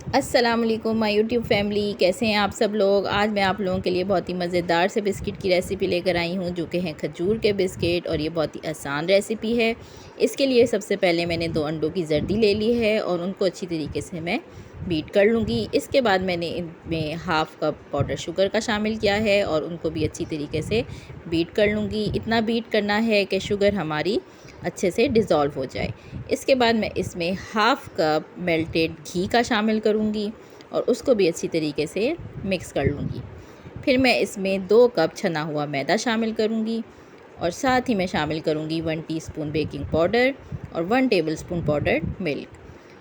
अस्सलाम वालेकुम my YouTube family, कैसे हैं आप सब लोग। आज मैं आप लोगों के लिए बहुत ही मज़ेदार से बिस्किट की रेसिपी लेकर आई हूं, जो कि हैं खजूर के बिस्किट। और ये बहुत ही आसान रेसिपी है। इसके लिए सबसे पहले मैंने 2 अंडों की जर्दी ले ली है और उनको अच्छी तरीके से मैं बीट कर लूँगी। इसके बाद मैंने इनमें हाफ़ कप पाउडर शुगर का शामिल किया है और उनको भी अच्छी तरीके से बीट कर लूँगी। इतना बीट करना है कि शुगर हमारी अच्छे से डिज़ोल्व हो जाए। इसके बाद मैं इसमें हाफ़ कप मेल्टेड घी का शामिल करूँगी और उसको भी अच्छी तरीके से मिक्स कर लूँगी। फिर मैं इसमें 2 कप छना हुआ मैदा शामिल करूँगी और साथ ही मैं शामिल करूँगी 1 टीस्पून बेकिंग पाउडर और 1 टेबलस्पून पाउडर्ड मिल्क।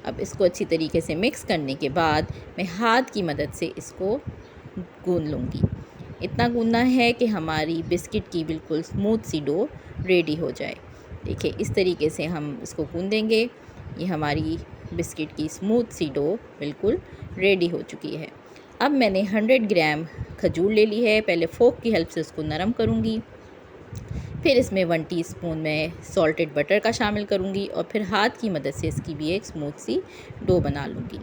अब इसको अच्छी तरीके से मिक्स करने के बाद मैं हाथ की मदद से इसको गूँध लूँगी। इतना गूँधना है कि हमारी बिस्किट की बिल्कुल स्मूथ सी डो रेडी हो जाए। देखिए, इस तरीके से हम इसको गूँधेंगे। ये हमारी बिस्किट की स्मूथ सी डो बिल्कुल रेडी हो चुकी है। अब मैंने 100 ग्राम खजूर ले ली है। पहले फोक की हेल्प से उसको नरम करूँगी। फिर इसमें 1 टीस्पून मैं सॉल्टेड बटर का शामिल करूँगी और फिर हाथ की मदद से इसकी भी एक स्मूथ सी डो बना लूँगी।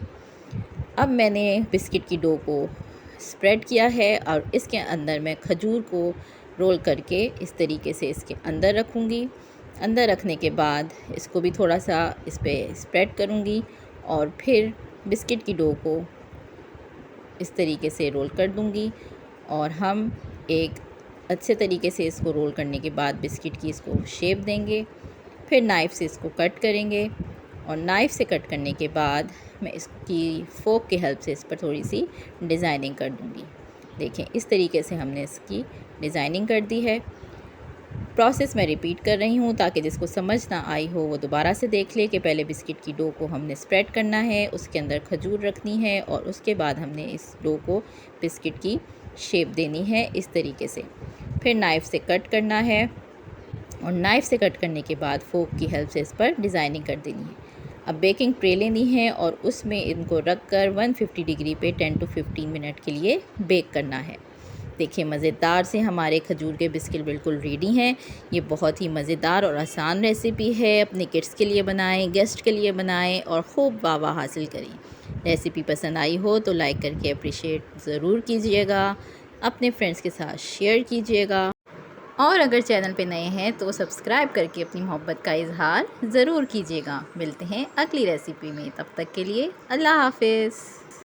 अब मैंने बिस्किट की डो को स्प्रेड किया है और इसके अंदर मैं खजूर को रोल करके इस तरीके से इसके अंदर रखूँगी। अंदर रखने के बाद इसको भी थोड़ा सा इस पर स्प्रेड करूँगी और फिर बिस्किट की डो को इस तरीके से रोल कर दूँगी। और हम एक अच्छे तरीके से इसको रोल करने के बाद बिस्किट की इसको शेप देंगे। फिर नाइफ़ से इसको कट करेंगे और नाइफ़ से कट करने के बाद मैं इसकी फ़ोक की हेल्प से इस पर थोड़ी सी डिज़ाइनिंग कर दूँगी। देखें, इस तरीके से हमने इसकी डिज़ाइनिंग कर दी है। प्रोसेस मैं रिपीट कर रही हूँ ताकि जिसको समझ ना आई हो वो दोबारा से देख ले कि पहले बिस्किट की डो को हमने स्प्रेड करना है, उसके अंदर खजूर रखनी है और उसके बाद हमने इस डो को बिस्किट की शेप देनी है इस तरीके से। फिर नाइफ़ से कट करना है और नाइफ़ से कट करने के बाद फ़ोक की हेल्प से इस पर डिज़ाइनिंग कर देनी है। अब बेकिंग ट्रे लेनी है और उसमें इनको रख कर 150 डिग्री पे 10 to 15 मिनट के लिए बेक करना है। देखिए, मज़ेदार से हमारे खजूर के बिस्किट बिल्कुल रेडी हैं। ये बहुत ही मज़ेदार और आसान रेसिपी है। अपने किड्स के लिए बनाएं, गेस्ट के लिए बनाएं और खूब वाह हासिल करें। रेसिपी पसंद आई हो तो लाइक करके अप्रिशिएट ज़रूर कीजिएगा, अपने फ्रेंड्स के साथ शेयर कीजिएगा और अगर चैनल पे नए हैं तो सब्सक्राइब करके अपनी मोहब्बत का इजहार ज़रूर कीजिएगा। मिलते हैं अगली रेसिपी में, तब तक के लिए अल्लाह हाफ़िज़।